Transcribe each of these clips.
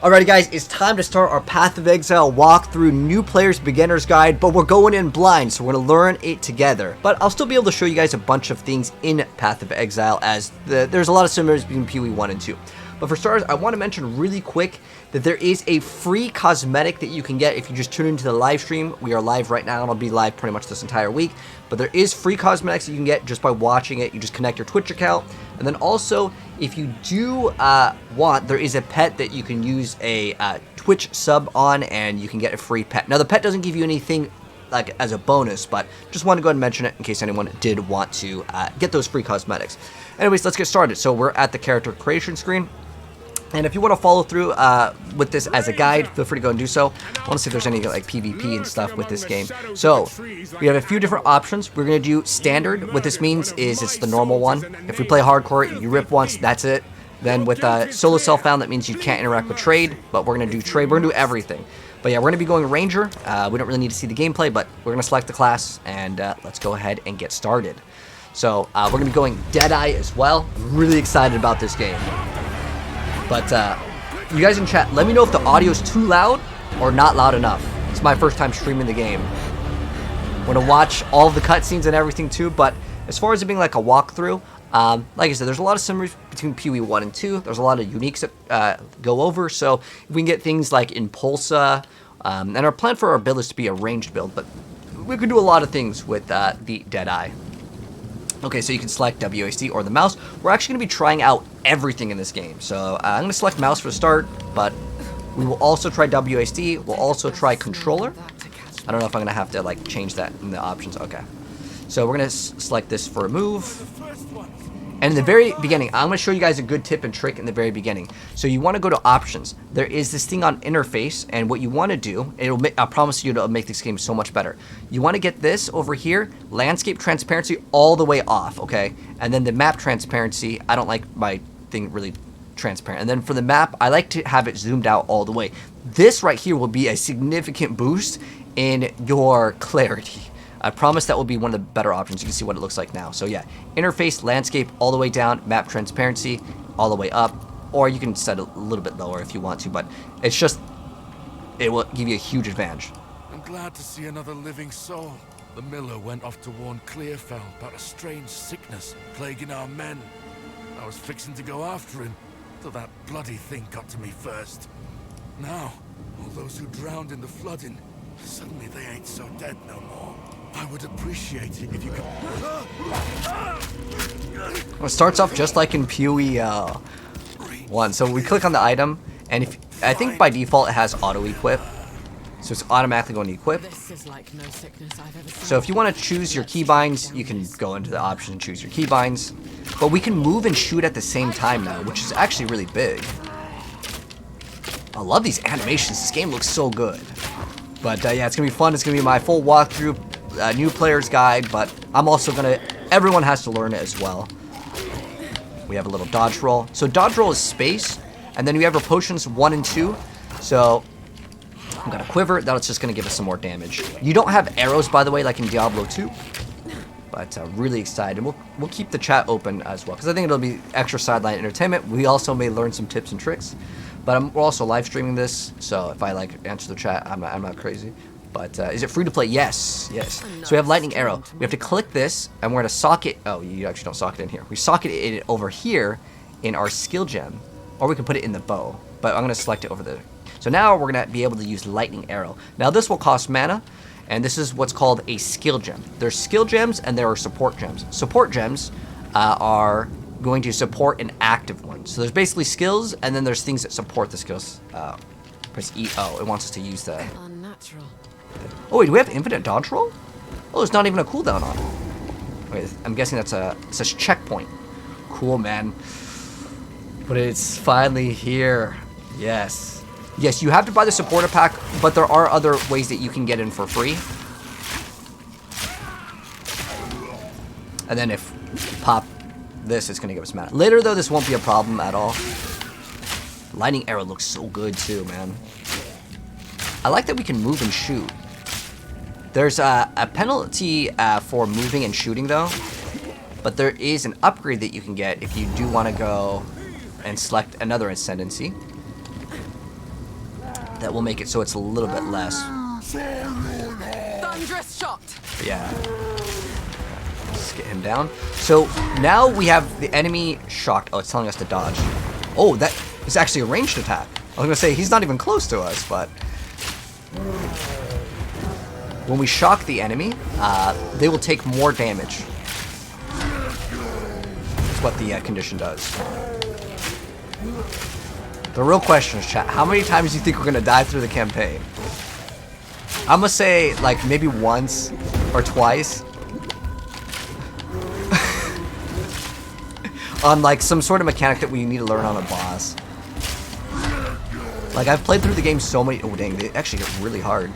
Alrighty guys, it's time to start our Path of Exile walkthrough new players beginner's guide, but we're going in blind, so we're going to learn it together. But I'll still be able to show you guys a bunch of things in Path of Exile, as there's a lot of similarities between POE 1 and 2. But for starters, I want to mention really quick that there is a free cosmetic that you can get if you just tune into the live stream. We are live right now, and I'll be live pretty much this entire week. But there is free cosmetics that you can get just by watching it. You just connect your Twitch account. And then also, if you do want, there is a pet that you can use a Twitch sub on, and you can get a free pet. Now, the pet doesn't give you anything like as a bonus, but just want to go ahead and mention it in case anyone did want to get those free cosmetics. Anyways, let's get started. So we're at the character creation screen. And if you want to follow through with this as a guide, feel free to go and do so. I want to see if there's any like PvP and stuff with this game. So we have a few different options. We're going to do standard. What this means is it's the normal one. If we play hardcore, you rip once, that's it. Then with solo self-found, that means you can't interact with trade, but we're going to do trade. We're going to do everything. But yeah, we're going to be going Ranger. We don't really need to see the gameplay, but we're going to select the class, and let's go ahead and get started. So we're going to be going Deadeye as well. I'm really excited about this game. But you guys in chat, let me know if the audio is too loud or not loud enough. It's my first time streaming the game. I'm going to watch all of the cutscenes and everything too, but as far as it being like a walkthrough, like I said, there's a lot of similarities between POE 1 and 2. There's a lot of uniques that go over, so we can get things like Impulsa, and our plan for our build is to be a ranged build, but we can do a lot of things with the Deadeye. Okay, so you can select WASD or the mouse. We're actually going to be trying out everything in this game. So I'm going to select mouse for the start, but we will also try WASD. We'll also try controller. I don't know if I'm going to have to like change that in the options. Okay. So we're going to select this for a move. And in the very beginning, I'm going to show you guys a good tip and trick in the very beginning. So you want to go to options. There is this thing on interface, and what you want to do, I promise you it'll make this game so much better. You want to get this over here, landscape transparency all the way off, okay? And then the map transparency, I don't like my thing really transparent. And then for the map, I like to have it zoomed out all the way. This right here will be a significant boost in your clarity. I promise that will be one of the better options. You can see what it looks like now. So yeah, interface, landscape all the way down, map transparency all the way up, or you can set it a little bit lower if you want to, but it's just, it will give you a huge advantage. I'm glad to see another living soul. The miller went off to warn Clearfell about a strange sickness plaguing our men. I was fixing to go after him, till that bloody thing got to me first. Now, all those who drowned in the flooding, suddenly they ain't so dead no more. I would appreciate it if you could... Well, it starts off just like in POE 1. So we click on the item, and I think by default it has auto-equip. So it's automatically going to equip. So if you want to choose your keybinds, you can go into the option and choose your keybinds. But we can move and shoot at the same time now, which is actually really big. I love these animations. This game looks so good. But yeah, it's going to be fun. It's going to be my full walkthrough. New player's guide, but I'm also gonna, everyone has to learn it as well. We have a little dodge roll. So dodge roll is space, and then we have our potions 1 and 2. So I'm gonna quiver. That's just gonna give us some more damage. You don't have arrows, by the way, like in Diablo 2. But really excited. We'll keep the chat open as well, because I think it'll be extra sideline entertainment. We also may learn some tips and tricks. But we're also live streaming this, so if I like answer the chat, I'm not crazy. But is it free to play? Yes, yes. So we have lightning arrow. We have to click this, and we're gonna socket. Oh, you actually don't socket in here. We socket it over here in our skill gem, or we can put it in the bow. But I'm gonna select it over there. So now we're gonna be able to use lightning arrow. Now this will cost mana, and this is what's called a skill gem. There's skill gems and there are support gems. Support gems are going to support an active one. So there's basically skills, and then there's things that support the skills. Press E. Oh, it wants us to use the. Unnatural. Oh wait, do we have infinite dodge roll? Oh, there's not even a cooldown on it. Wait, I'm guessing that's a, it says checkpoint. Cool, man. But it's finally here. Yes. Yes, you have to buy the supporter pack, but there are other ways that you can get in for free. And then if you pop this, it's gonna give us mana. Later though, this won't be a problem at all. Lightning arrow looks so good too, man. I like that we can move and shoot. There's a penalty for moving and shooting though, but there is an upgrade that you can get if you do want to go and select another Ascendancy. that will make it so it's a little bit less. Thunderous shot. Yeah. Let's get him down. So now we have the enemy shocked. Oh, it's telling us to dodge. Oh, that is actually a ranged attack. I was gonna say he's not even close to us, but when we shock the enemy, they will take more damage. That's what the condition does. The real question is, chat, how many times do you think we're gonna die through the campaign? I'm gonna say like maybe once or twice. On like some sort of mechanic that we need to learn on a boss. Like I've played through the game so many. Oh dang, they actually get really hard.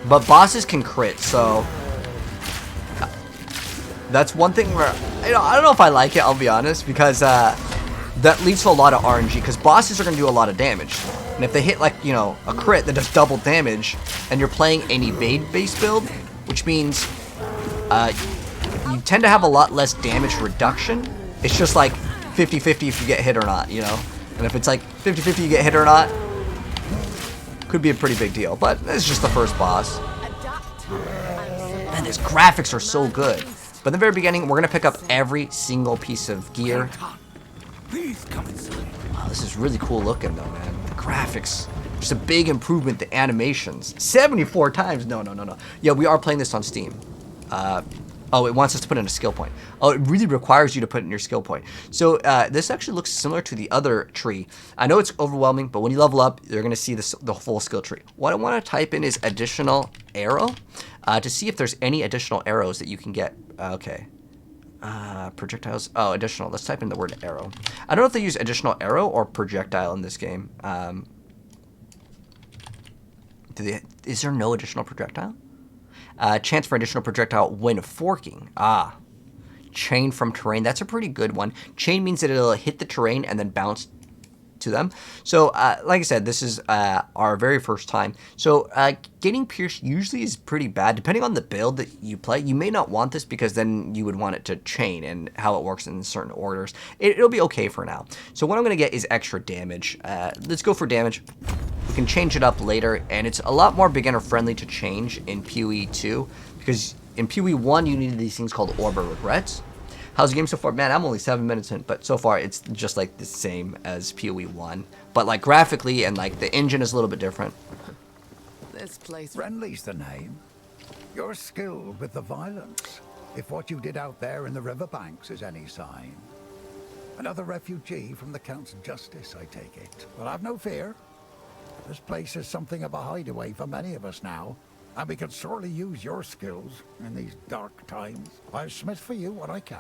But bosses can crit, so that's one thing where I don't know if I like it. I'll be honest, because that leads to a lot of RNG. Because bosses are gonna do a lot of damage, and if they hit like a crit that does double damage, and you're playing an evade-based build, which means you tend to have a lot less damage reduction. It's just like 50-50 if you get hit or not, And if it's like 50-50 you get hit or not, could be a pretty big deal. But it's just the first boss. Man, these graphics are so good. But in the very beginning, we're going to pick up every single piece of gear. Wow, this is really cool looking though, man. The graphics. Just a big improvement. The animations. 74 times. No. Yeah, we are playing this on Steam. Oh, it wants us to put in a skill point. Oh, it really requires you to put in your skill point. So this actually looks similar to the other tree. I know it's overwhelming, but when you level up, you're going to see the full skill tree. What I want to type in is additional arrow to see if there's any additional arrows that you can get. Okay. Projectiles. Oh, additional. Let's type in the word arrow. I don't know if they use additional arrow or projectile in this game. Is there no additional projectile? Chance for additional projectile when forking. Chain from terrain. That's a pretty good one. Chain means that it'll hit the terrain and then bounce to them. So, like I said, this is our very first time. So, getting pierced usually is pretty bad. Depending on the build that you play, you may not want this because then you would want it to chain and how it works in certain orders. It'll be okay for now. So, what I'm going to get is extra damage. Let's go for damage. We can change it up later, and it's a lot more beginner friendly to change in POE 2 because in POE 1 you needed these things called Orb of Regrets. How's the game so far? Man, I'm only 7 minutes in, but so far it's just like the same as POE 1, but like graphically and like the engine is a little bit different. This place. Friendly's the name. You're skilled with the violence, if what you did out there in the riverbanks is any sign. Another refugee from the Count's justice, I take it. But have no fear. This place is something of a hideaway for many of us now, and we could sorely use your skills in these dark times. I'll smith for you what I can,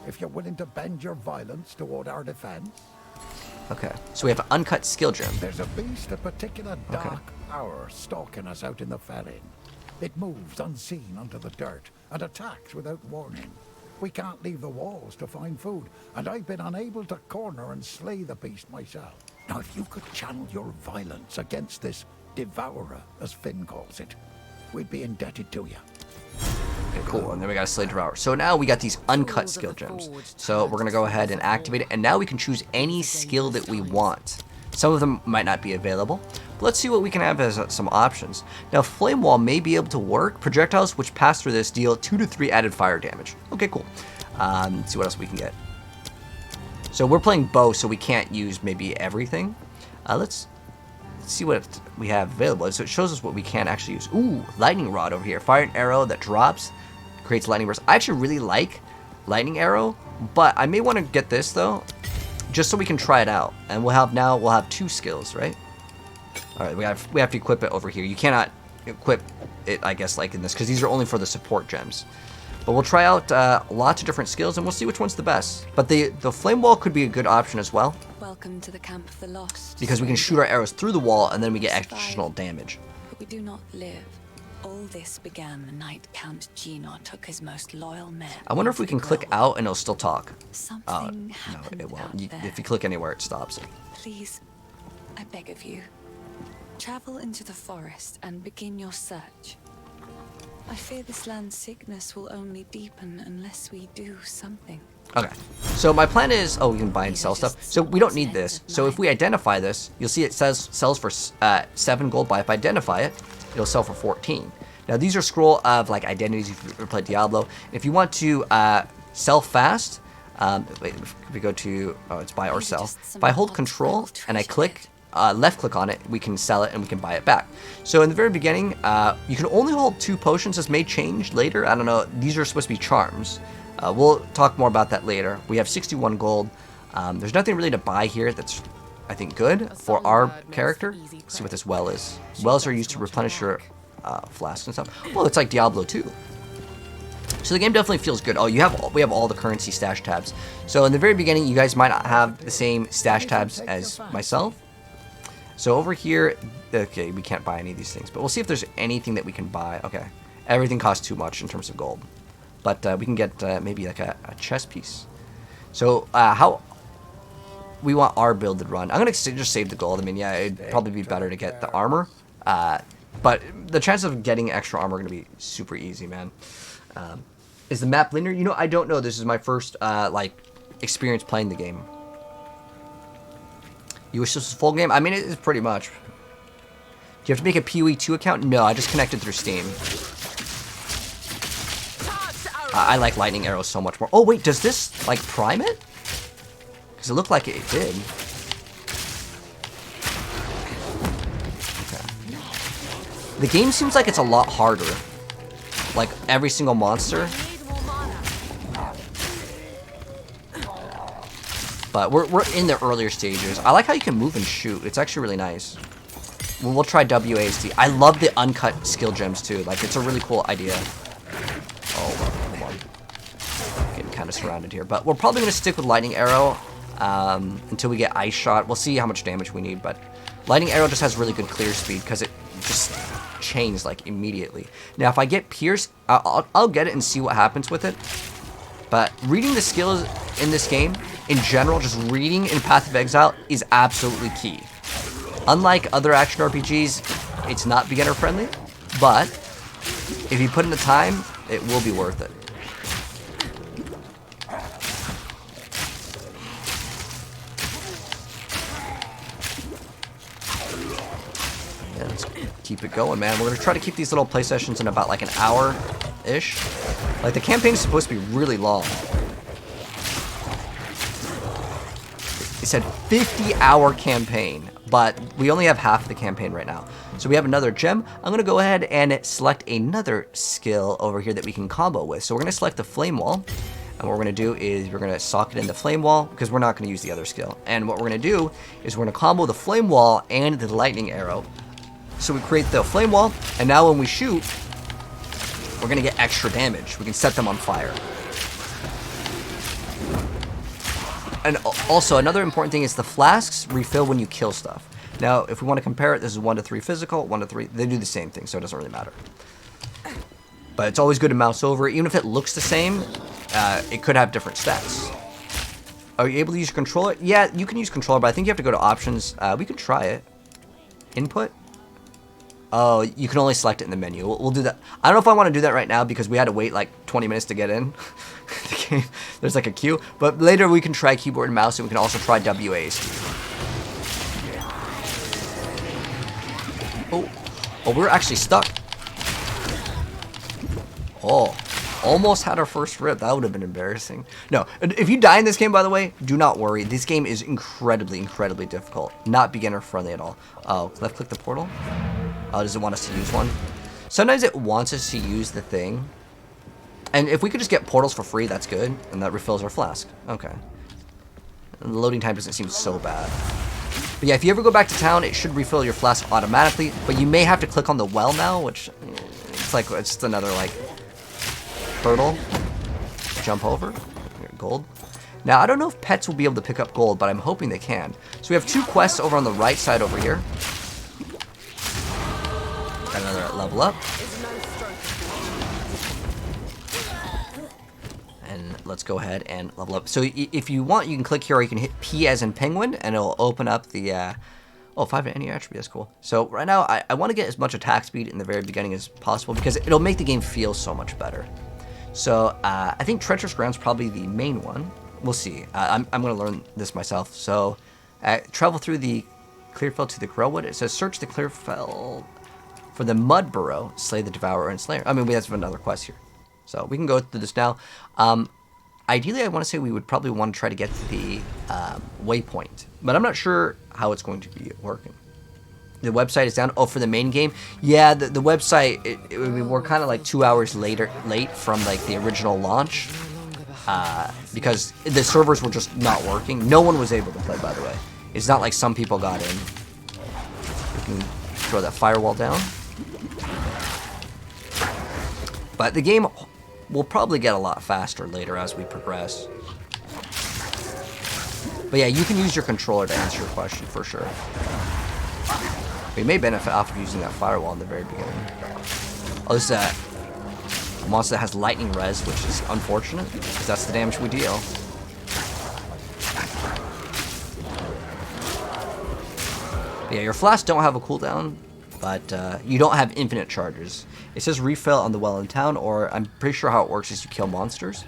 if you're willing to bend your violence toward our defense. Okay, so we have an uncut skill gem. There's a beast of particular dark power stalking us out in the felling. It moves unseen onto the dirt and attacks without warning. We can't leave the walls to find food, and I've been unable to corner and slay the beast myself. Now, if you could channel your violence against this devourer, as Finn calls it, we'd be indebted to you. Okay, cool. And then we got a slaydrabusiness. So now we got these uncut skill gems. So we're going to go ahead and activate it, and now we can choose any skill that we want. Some of them might not be available, but let's see what we can have as some options. Now, Flame Wall may be able to work. Projectiles which pass through this deal 2 to 3 added fire damage. Okay, cool. Let's see what else we can get. So we're playing bow, so we can't use maybe everything. Let's see what we have available. So it shows us what we can actually use. Ooh, lightning rod over here. Fire an arrow that drops, creates lightning burst. I actually really like lightning arrow, but I may want to get this though, just so we can try it out. And we'll have 2 skills, right? All right, we have to equip it over here. You cannot equip it, I guess, like in this, because these are only for the support gems. But we'll try out lots of different skills, and we'll see which one's the best. But the flame wall could be a good option as well. Welcome to the camp of the lost. Because we can shoot our arrows through the wall, and then we get additional damage. But we do not live. All this began the night Count Yugioh took his most loyal men. I wonder if we can click out and it'll still talk. Something no, it won't. out there. If you click anywhere, it stops. Please, I beg of you, travel into the forest and begin your search. I fear this land's sickness will only deepen unless we do something. Okay, so my plan is, oh, we can buy and sell stuff. So we don't need this. So if we identify this, you'll see it says sells for 7 gold, but if I identify it, it'll sell for 14. Now these are scroll of like identities if you've ever played Diablo. If you want to sell fast, wait, if we go to, oh, it's buy or sell. If I hold control and I click, left click on it, we can sell it and we can buy it back. So in the very beginning, you can only hold 2 potions. This may change later. I don't know. These are supposed to be charms. We'll talk more about that later. We have 61 gold. There's nothing really to buy here that's, I think, good for our character. Let's see what this well is. Wells are used to replenish your flasks and stuff. Well, it's like Diablo 2. So the game definitely feels good. Oh, we have all the currency stash tabs. So in the very beginning, you guys might not have the same stash tabs as myself. So over here, okay, we can't buy any of these things, but we'll see if there's anything that we can buy. Okay, everything costs too much in terms of gold. But we can get maybe like a chest piece. So how we want our build to run. I'm going to just save the gold. I mean, yeah, it'd probably be better to get the armor. But the chance of getting extra armor are going to be super easy, man. Is the map linear? You know, I don't know. This is my first like experience playing the game. You wish this was full game? I mean, it is pretty much. Do you have to make a POE 2 account? No, I just connected through Steam. I like lightning arrows so much more. Oh, wait, does this, like, prime it? Because it looked like it did. Okay. The game seems like it's a lot harder. Like, every single monster. But we're in the earlier stages. I like how you can move and shoot. It's actually really nice. We'll try WASD. I love the uncut skill gems, too. Like, it's a really cool idea. Oh, getting kind of surrounded here, but we're probably going to stick with lightning arrow until we get ice shot. We'll see how much damage we need, but lightning arrow just has really good clear speed because it just chains like immediately. Now if I get pierce, I'll get it and see what happens with it, but reading the skills in this game in general, just reading in Path of Exile is absolutely key. Unlike other action RPGs, it's not beginner friendly, but if you put in the time, it will be worth it. Yeah, let's keep it going, man. We're gonna try to keep these little play sessions in about like an hour-ish. Like the campaign is supposed to be really long. It said 50-hour campaign, but we only have half of the campaign right now. So we have another gem. I'm gonna go ahead and select another skill over here that we can combo with. So we're gonna select the flame wall. And what we're gonna do is we're gonna sock it in the flame wall because we're not gonna use the other skill. And what we're gonna do is we're gonna combo the flame wall and the lightning arrow. So we create the flame wall, and now when we shoot, we're gonna get extra damage. We can set them on fire. And also another important thing is the flasks refill when you kill stuff. Now, if we want to compare it, this is 1 to 3 physical, 1 to 3. They do the same thing, so it doesn't really matter. But it's always good to mouse over. Even if it looks the same, it could have different stats. Are you able to use your controller? Yeah, you can use controller, but I think you have to go to options. We can try it. Input? Oh, you can only select it in the menu. We'll do that. I don't know if I want to do that right now because we had to wait like 20 minutes to get in. The game, there's like a queue. But later we can try keyboard and mouse, and we can also try WASD. Oh, we're actually stuck. Oh, almost had our first rip. That would have been embarrassing. No, if you die in this game, by the way, do not worry. This game is incredibly, incredibly difficult. Not beginner friendly at all. Oh, left click the portal. Oh, does it want us to use one? Sometimes it wants us to use the thing. And if we could just get portals for free, that's good. And that refills our flask. Okay. And the loading time doesn't seem so bad. But yeah, if you ever go back to town, it should refill your flask automatically. But you may have to click on the well now, which it's like it's just another like hurdle. Jump over. Gold. Now, I don't know if pets will be able to pick up gold, but I'm hoping they can. So we have 2 quests over on the right side over here. Got another level up. And let's go ahead and level up. So if you want, you can click here, or you can hit P as in penguin, and it'll open up the, oh, 5 in any attribute, that's cool. So right now, I want to get as much attack speed in the very beginning as possible because it'll make the game feel so much better. So I think Treacherous Ground's probably the main one. We'll see. I'm going to learn this myself. So travel through the Clearfell to the Grellwood. It says search the Clearfell for the Mud Burrow, slay the Devourer and Slayer. I mean, we have another quest here. So we can go through this now. Ideally, I want to say we would probably want to try to get to the waypoint. But I'm not sure how it's going to be working. The website is down. Oh, for the main game? Yeah, the website, we're kind of like 2 hours late from like the original launch. Because the servers were just not working. No one was able to play, by the way. It's not like some people got in. We can throw that firewall down. But the game will probably get a lot faster later as we progress. But yeah, you can use your controller to answer your question for sure. We may benefit off of using that firewall in the very beginning. Oh, this is a monster that has lightning res, which is unfortunate, because that's the damage we deal. But yeah, your flasks don't have a cooldown, but you don't have infinite charges. It says refill on the well in town, or I'm pretty sure how it works is you kill monsters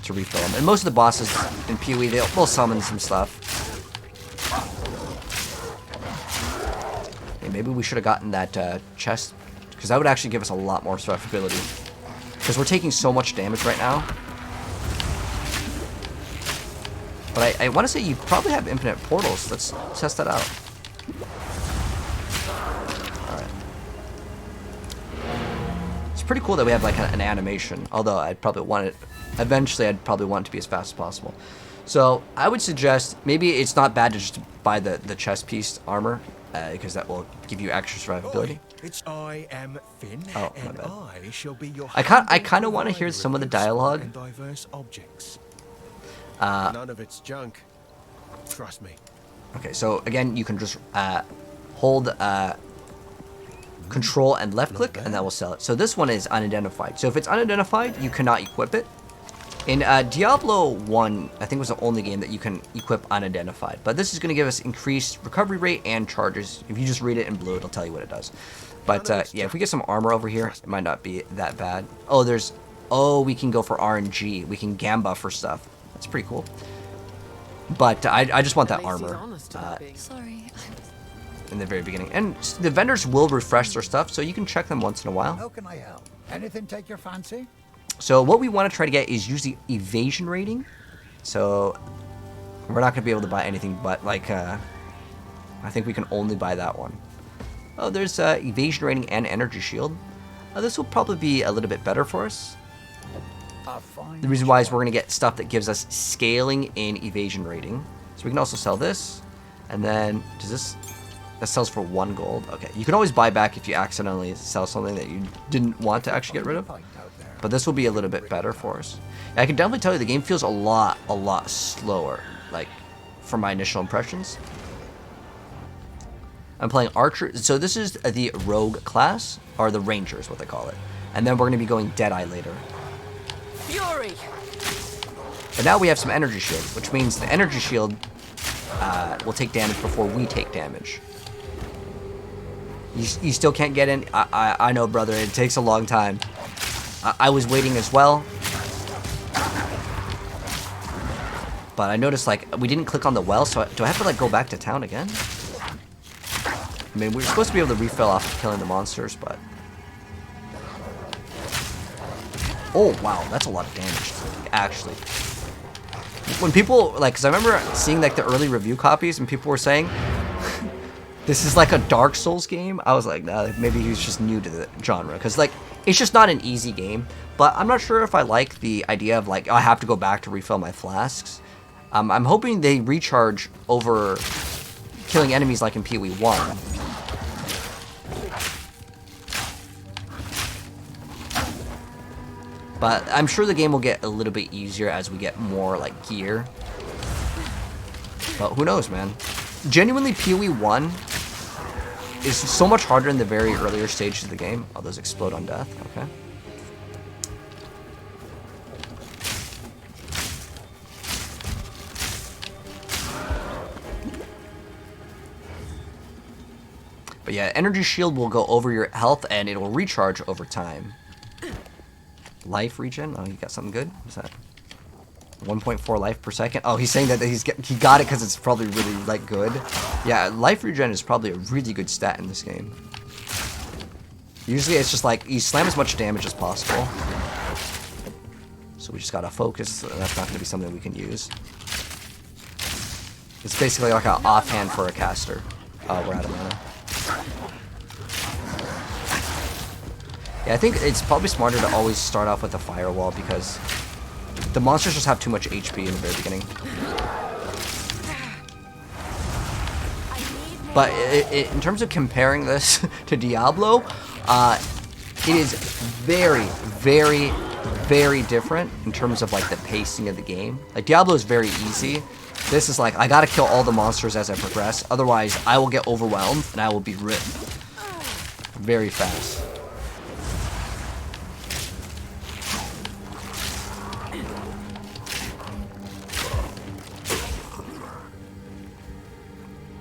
to refill them. And most of the bosses in PoE, they'll summon some stuff. Maybe we should have gotten that chest, because that would actually give us a lot more survivability. Because we're taking so much damage right now. But I want to say you probably have infinite portals. Let's test that out. Alright. It's pretty cool that we have like an animation. Although I'd probably want it, eventually I'd probably want it to be as fast as possible. So I would suggest maybe it's not bad to just buy the chest piece armor. Because that will give you extra survivability. It's I am Finn, oh, and I shall be your I kind of want to hear some of the dialogue. And diverse objects. None of it's junk. Trust me. Okay, so again, you can just hold Control and left click, and that will sell it. So this one is unidentified. So if it's unidentified, you cannot equip it. In Diablo 1, I think was the only game that you can equip unidentified. But this is going to give us increased recovery rate and charges. If you just read it in blue, it'll tell you what it does. But yeah, if we get some armor over here, it might not be that bad. Oh, we can go for RNG. We can gamba for stuff. That's pretty cool. But I just want that armor Sorry. in the very beginning. And the vendors will refresh their stuff, so you can check them once in a while. How can I help? Anything take your fancy? So what we want to try to get is use the evasion rating. So we're not going to be able to buy anything but like, I think we can only buy that one. Oh, there's evasion rating and energy shield. This will probably be a little bit better for us. The reason why is we're going to get stuff that gives us scaling in evasion rating. So we can also sell this. And then, that sells for 1 gold. Okay, you can always buy back if you accidentally sell something that you didn't want to actually get rid of. But this will be a little bit better for us. I can definitely tell you the game feels a lot slower, like, from my initial impressions. I'm playing Archer, so this is the Rogue class, or the Ranger is what they call it. And then we're going to be going Deadeye later. Fury! But now we have some energy shield, which means the energy shield will take damage before we take damage. You still can't get in? I know, brother, it takes a long time. I was waiting as well. But I noticed, like, we didn't click on the well, so do I have to, like, go back to town again? I mean, we're supposed to be able to refill off killing the monsters, but... Oh, wow, that's a lot of damage, actually. When people, like, because I remember seeing, like, the early review copies, and people were saying, this is like a Dark Souls game. I was like, nah, maybe he's just new to the genre, because, like, it's just not an easy game. But I'm not sure if I like the idea of, like, I have to go back to refill my flasks. I'm hoping they recharge over killing enemies like in PoE 1. But I'm sure the game will get a little bit easier as we get more, like, gear. But who knows, man. Genuinely, PoE 1 is so much harder in the very earlier stages of the game. Oh, those explode on death. Okay. But yeah, energy shield will go over your health and it will recharge over time. Life regen. Oh, you got something good? What's that? 1.4 life per second. Oh, he's saying that he got it because it's probably really like good. Yeah, life regen is probably a really good stat in this game. Usually it's just like you slam as much damage as possible. So we just gotta focus. That's not gonna be something we can use. It's basically like an offhand for a caster. Oh, we're out of mana. Yeah, I think it's probably smarter to always start off with a firewall because the monsters just have too much HP in the very beginning. But in terms of comparing this to Diablo, it is very, very, very different in terms of like the pacing of the game. Like Diablo is very easy. This is like, I gotta kill all the monsters as I progress, otherwise I will get overwhelmed and I will be ripped very fast.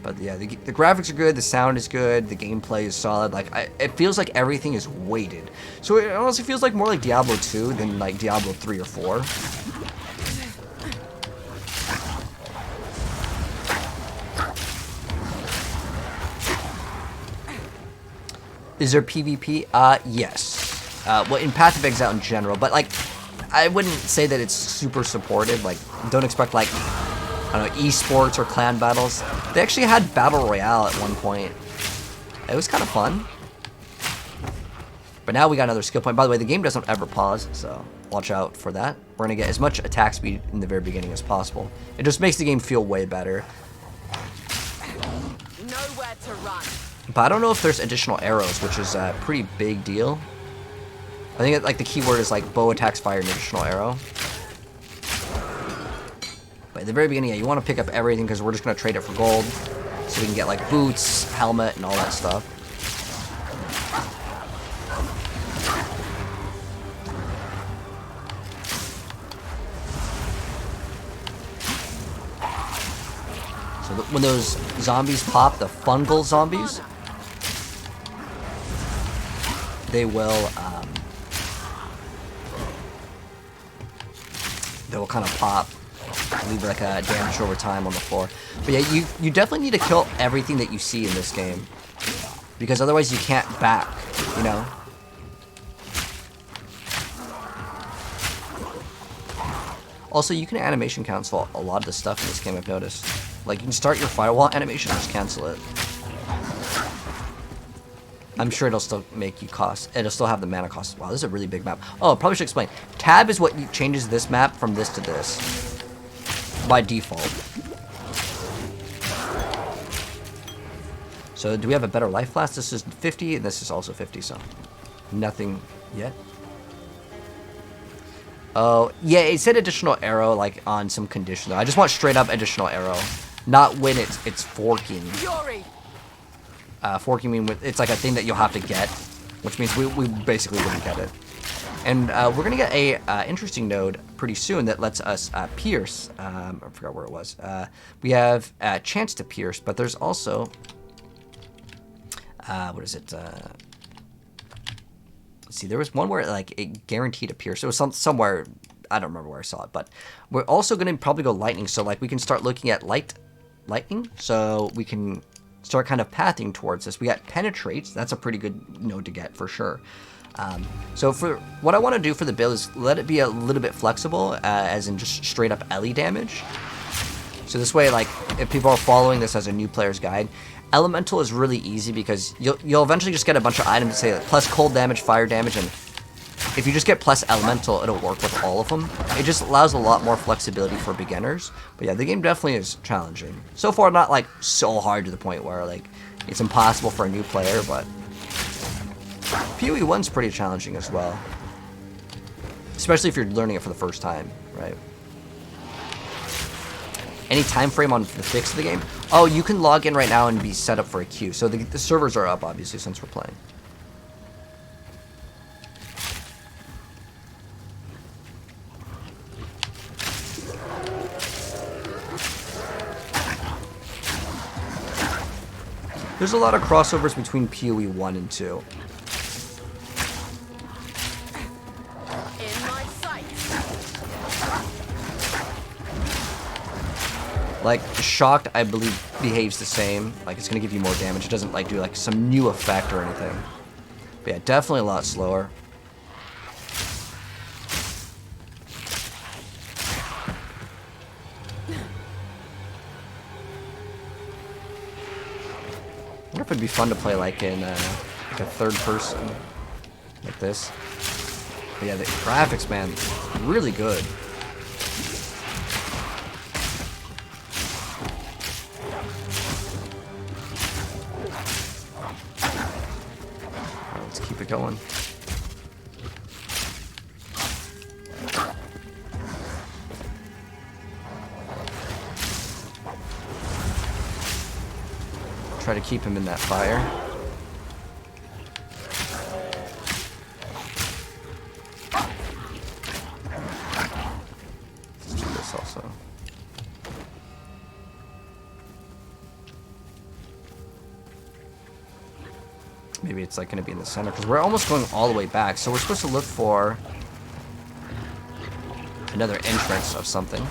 But yeah, the graphics are good, the sound is good, the gameplay is solid. Like, it feels like everything is weighted. So it honestly feels like more like Diablo 2 than like Diablo 3 or 4. Is there PvP? Yes. Well, in Path of Exile in general, but like, I wouldn't say that it's super supported. Like, don't expect like, I don't know, esports or clan battles. They actually had Battle Royale at one point. It was kind of fun. But now we got another skill point. By the way, the game doesn't ever pause, so watch out for that. We're going to get as much attack speed in the very beginning as possible. It just makes the game feel way better. Nowhere to run. But I don't know if there's additional arrows, which is a pretty big deal. I think like the keyword is like bow attacks fire an additional arrow. But at the very beginning, yeah, you want to pick up everything because we're just going to trade it for gold. So we can get like boots, helmet, and all that stuff. So when those zombies pop, the fungal zombies, they will kind of pop, leave like a damage over time on the floor. But yeah, you definitely need to kill everything that you see in this game, because otherwise you can't back, you know. Also, you can animation cancel a lot of the stuff in this game, I've noticed. Like, you can start your firewall animation and just cancel it. I'm sure it'll still make you cost. It'll still have the mana cost. Wow, this is a really big map. Oh, probably should explain. Tab is what changes this map from this to this. By default. So, do we have a better life flask? This is 50, and this is also 50, so nothing yet. Oh, yeah, it said additional arrow, like, on some condition. I just want straight up additional arrow. Not when it's forking. Fury. Forking mean it's like a thing that you'll have to get, which means we basically wouldn't get it. And we're gonna get a interesting node pretty soon that lets us pierce. I forgot where it was. We have a chance to pierce, but there's also what is it? Let's see. There was one where like it guaranteed a pierce. It was somewhere. I don't remember where I saw it, but we're also gonna probably go lightning. So like we can start looking at lightning. So we can start kind of pathing towards this. We got penetrates. That's a pretty good node to get for sure. So for what I want to do for the build is let it be a little bit flexible, as in just straight up LE damage. So this way, like if people are following this as a new player's guide, elemental is really easy because you'll eventually just get a bunch of items that say like, plus cold damage, fire damage, and if you just get plus elemental, it'll work with all of them. It just allows a lot more flexibility for beginners. But yeah, the game definitely is challenging. So far, not like so hard to the point where like it's impossible for a new player, but POE 1's pretty challenging as well. Especially if you're learning it for the first time, right? Any time frame on the fix of the game? Oh, you can log in right now and be set up for a queue. So the servers are up, obviously, since we're playing. There's a lot of crossovers between POE 1 and 2. Like, shocked, I believe, behaves the same. Like, it's gonna give you more damage. It doesn't, like, do, like, some new effect or anything. But yeah, definitely a lot slower. I wonder if it'd be fun to play, like, in, like a third person. Like this. But yeah, the graphics, man, really good. Let's keep it going. Try to keep him in that fire. Let's do this also. Maybe it's like going to be in the center, because we're almost going all the way back. So we're supposed to look for another entrance of something.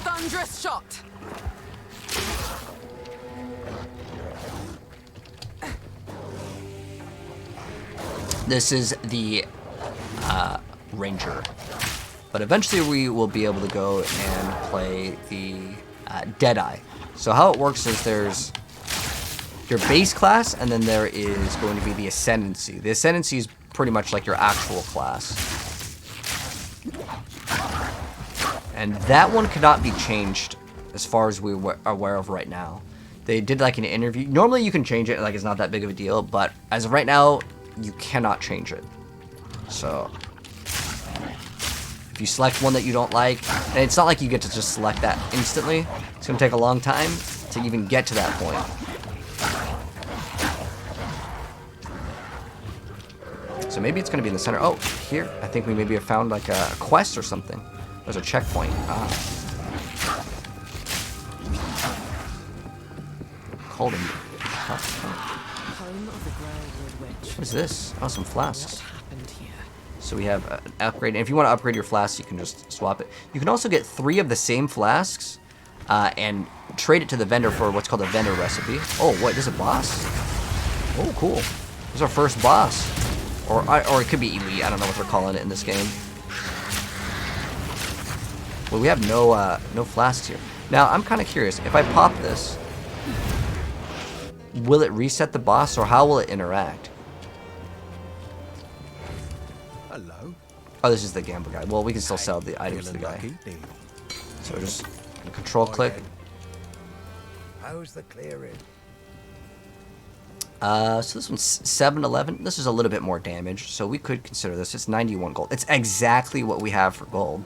Thunderous shot. This is the Ranger. But eventually we will be able to go and play the Deadeye. So how it works is there's your base class, and then there is going to be the Ascendancy. The Ascendancy is pretty much like your actual class. And that one cannot be changed as far as we are aware of right now. They did like an interview. Normally you can change it, like it's not that big of a deal, but as of right now, you cannot change it. So if you select one that you don't like, and it's not like you get to just select that instantly. It's going to take a long time to even get to that point. So maybe it's going to be in the center. Oh, here. I think we maybe have found like a quest or something. There's a checkpoint. Cold and Home of the Greywood Witch. what is this? Oh, some flasks. What happened here? So we have an upgrade. And if you want to upgrade your flasks, you can just swap it. You can also get 3 of the same flasks and trade it to the vendor for what's called a vendor recipe. Oh, what? This is a boss? Oh, cool. This is our first boss. Or it could be elite. I don't know what they're calling it in this game. Well, we have no flasks here. Now, I'm kind of curious. If I pop this, will it reset the boss, or how will it interact? Hello. Oh, this is the gamble guy. Well, we can still sell the items to the guy. So just control click. How's the clearing? So this one's 711. This is a little bit more damage, so we could consider this. It's 91 gold. It's exactly what we have for gold.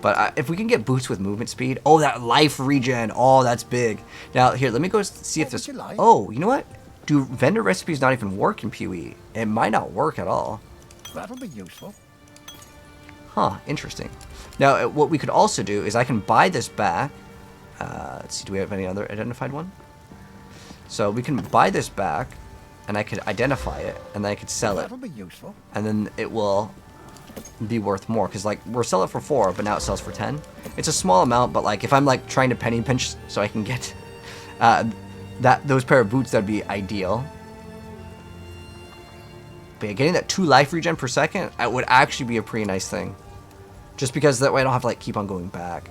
But if we can get boots with movement speed. Oh, that life regen. Oh, that's big. Now, here, let me go see if this... Oh, you know what? Do vendor recipes not even work in POE? It might not work at all. That'll be useful. Huh, interesting. Now, what we could also do is I can buy this back. Let's see, do we have any other identified one? So we can buy this back, and I could identify it, and then I could sell it. That'll be useful. And then it will be worth more, because like we're selling it for 4, but now it sells for 10. It's a small amount, but like if I'm like trying to penny pinch so I can get those pair of boots, that'd be ideal. But yeah, getting that 2 life regen per second, that would actually be a pretty nice thing, just because that way I don't have to like keep on going back.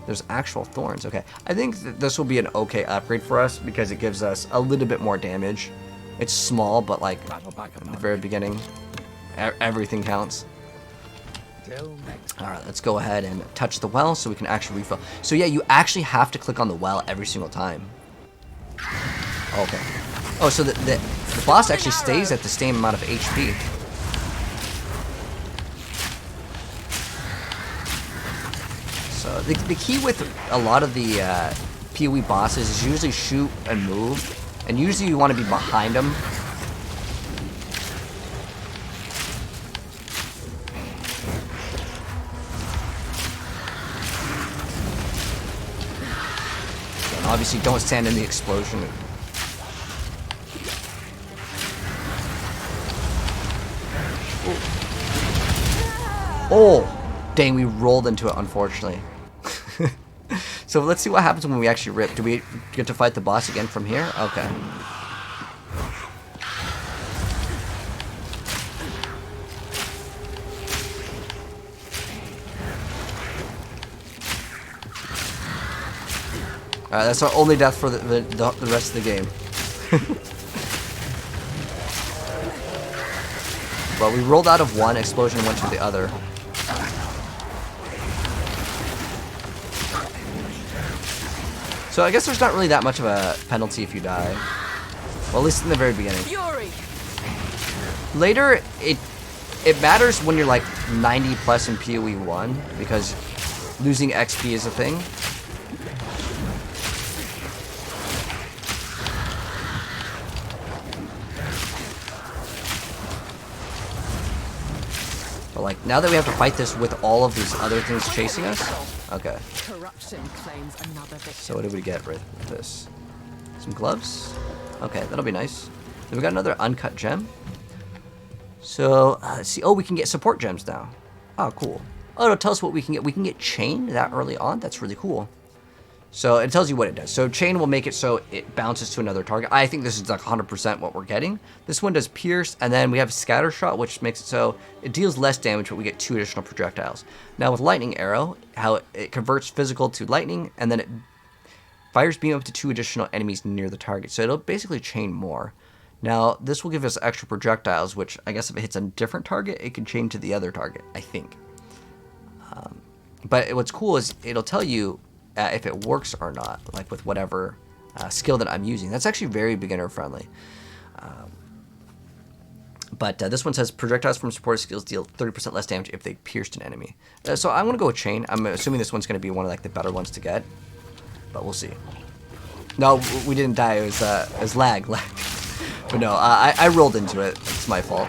There's actual thorns. Okay, I think this will be an okay upgrade for us because it gives us a little bit more damage. It's small, but like at the very beginning, everything counts. Alright, let's go ahead and touch the well so we can actually refill. So yeah, you actually have to click on the well every single time. Okay. Oh, so the boss actually stays at the same amount of HP. So the key with a lot of the POE bosses is usually shoot and move. And usually you want to be behind them. And obviously don't stand in the explosion. Oh, dang, we rolled into it, unfortunately. So let's see what happens when we actually rip. Do we get to fight the boss again from here? Okay. Alright, that's our only death for the rest of the game. Well, we rolled out of one, explosion went to the other. So I guess there's not really that much of a penalty if you die. Well, at least in the very beginning. Fury. Later, it matters when you're like 90 plus in POE 1, because losing XP is a thing. But like, now that we have to fight this with all of these other things chasing us. Okay. Corruption claims another victim. So what did we get with this? Some gloves? Okay, that'll be nice. Then we got another uncut gem. So, let's see. Oh, we can get support gems now. Oh, cool. Oh, it'll tell us what we can get. We can get chain that early on. That's really cool. So it tells you what it does. So chain will make it so it bounces to another target. I think this is like 100% what we're getting. This one does pierce, and then we have scatter shot, which makes it so it deals less damage, but we get 2 additional projectiles. Now with lightning arrow, how it converts physical to lightning, and then it fires beam up to 2 additional enemies near the target. So it'll basically chain more. Now this will give us extra projectiles, which I guess if it hits a different target, it can chain to the other target, I think. But what's cool is it'll tell you if it works or not, like with whatever skill that I'm using. That's actually very beginner friendly. But this one says projectiles from supported skills deal 30% less damage if they pierced an enemy. So I'm gonna go with chain. I'm assuming this one's gonna be one of like the better ones to get, but we'll see. No, we didn't die. It was lag. But no, I rolled into it. It's my fault.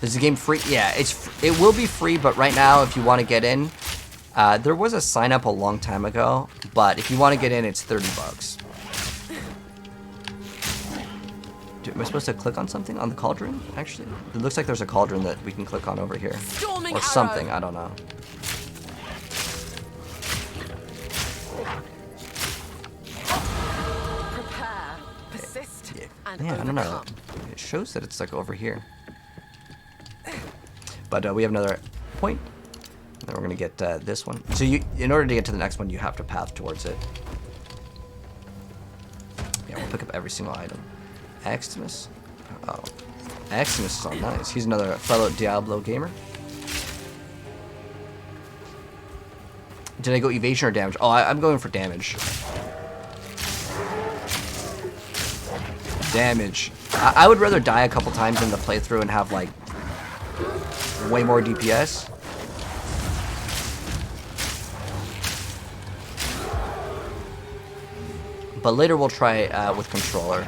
Is the game free? Yeah, it will be free, but right now, if you want to get in, there was a sign up a long time ago, but if you want to get in, it's $30. Am I supposed to click on something on the cauldron? Actually, it looks like there's a cauldron that we can click on over here, Storming or something. I don't know. Prepare, persist, and Yeah, I don't know. overcome. It shows that it's like over here. But we have another point. Then we're gonna get this one. So in order to get to the next one, you have to path towards it. Yeah, we'll pick up every single item. Eximus. Oh, Eximus is all nice. He's another fellow Diablo gamer. Did I go evasion or damage? Oh, I'm going for damage. Damage. I would rather die a couple times in the playthrough and have like way more DPS. But later we'll try with controller.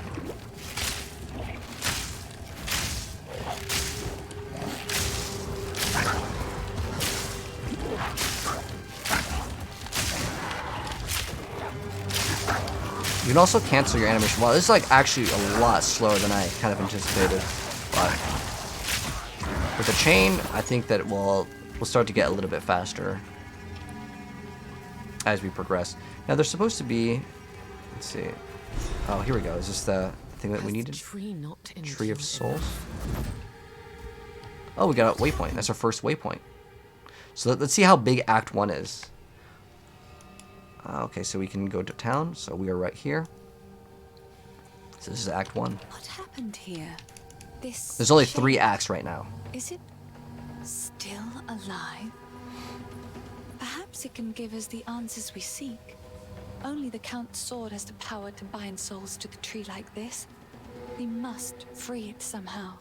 You can also cancel your animation. Wow, this is like actually a lot slower than I kind of anticipated. But with the chain, I think that we'll start to get a little bit faster as we progress. Now there's supposed to be, let's see. Oh, here we go. Is this the thing that we needed? Tree of Souls. Oh, we got a waypoint. That's our first waypoint. So let's see how big Act 1 is. Okay, so we can go to town. So we are right here. So this is Act 1. What happened here? There's only 3 acts right now. Is it still alive? Perhaps it can give us the answers we seek. Only the Count's sword has the power to bind souls to the tree like this. We must free it somehow.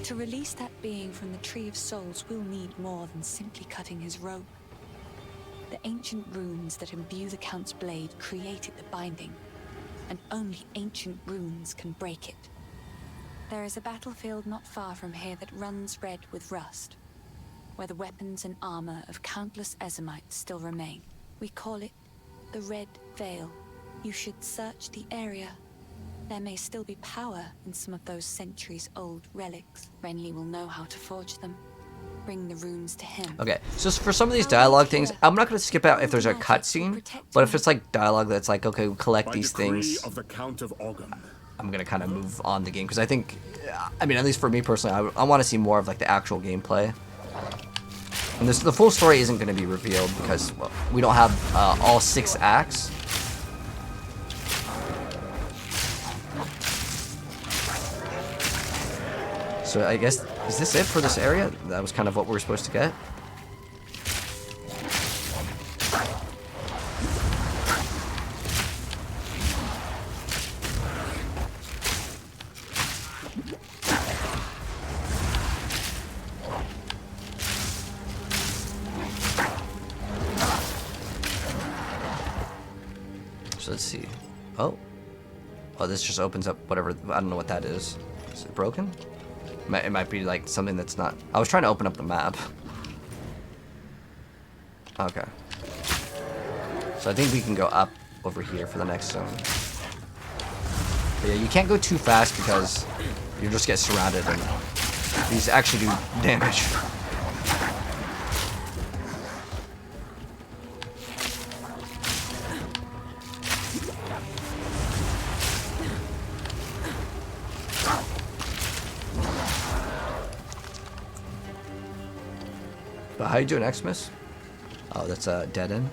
To release that being from the Tree of Souls, we'll need more than simply cutting his rope. The ancient runes that imbue the Count's blade created the binding, and only ancient runes can break it. There is a battlefield not far from here that runs red with rust, where the weapons and armor of countless Ezamites still remain. We call it the Red Veil. You should search the area. There may still be power in some of those centuries-old relics. Renly will know how to forge them. Bring the runes to him. Okay, so for some of these dialogue things, I'm not going to skip out if there's a cutscene, but if it's like dialogue that's like, okay, we collect these things, of the Count of Ogum. I'm going to kind of move on the game, because I think, I mean, at least for me personally, I want to see more of like the actual gameplay. And the full story isn't going to be revealed because, well, we don't have all 6 acts. So I guess, is this it for this area? That was kind of what we were supposed to get. So let's see. Oh, this just opens up whatever. I don't know what that is. Is it broken? It might be like something that's not. I was trying to open up the map. Okay. So I think we can go up over here for the next zone. But yeah, you can't go too fast because you just get surrounded and these actually do damage. But how you doing, Xmas? Oh, that's a dead end.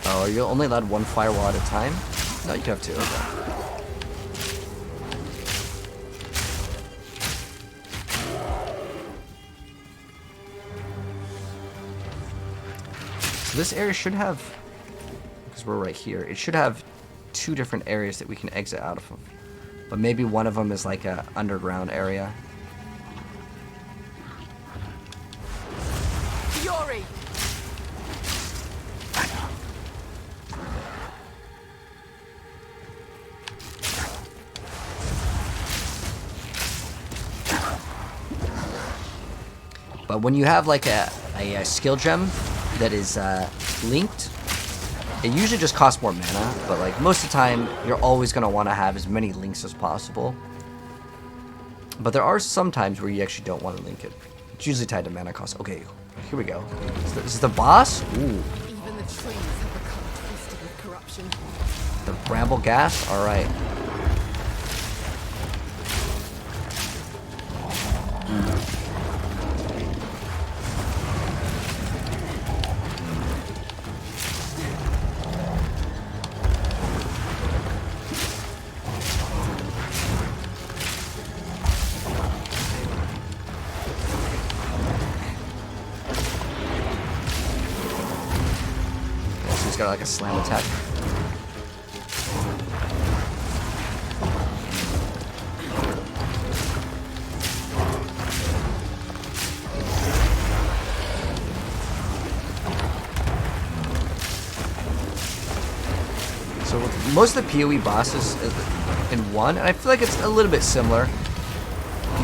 Oh, are you only allowed 1 firewall at a time? No, you can have 2. Okay. This area should have, because we're right here, it should have 2 different areas that we can exit out of them. But maybe one of them is like a underground area. Fury! But when you have like a skill gem that is linked, it usually just costs more mana, but like most of the time you're always going to want to have as many links as possible. But there are some times where you actually don't want to link it. It's usually tied to mana cost. Okay, here we go. Is this the boss? Ooh. Even the trees have become twisted with corruption. The bramble gas? Alright. He's got like a slam attack. So most of the POE bosses in 1, and I feel like it's a little bit similar.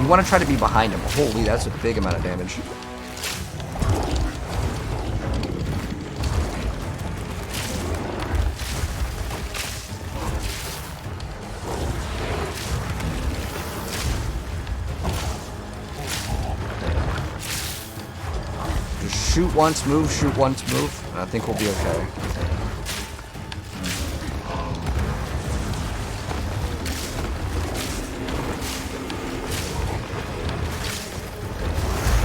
You want to try to be behind him. Holy, that's a big amount of damage. Shoot once, move, shoot once, move. I think we'll be okay.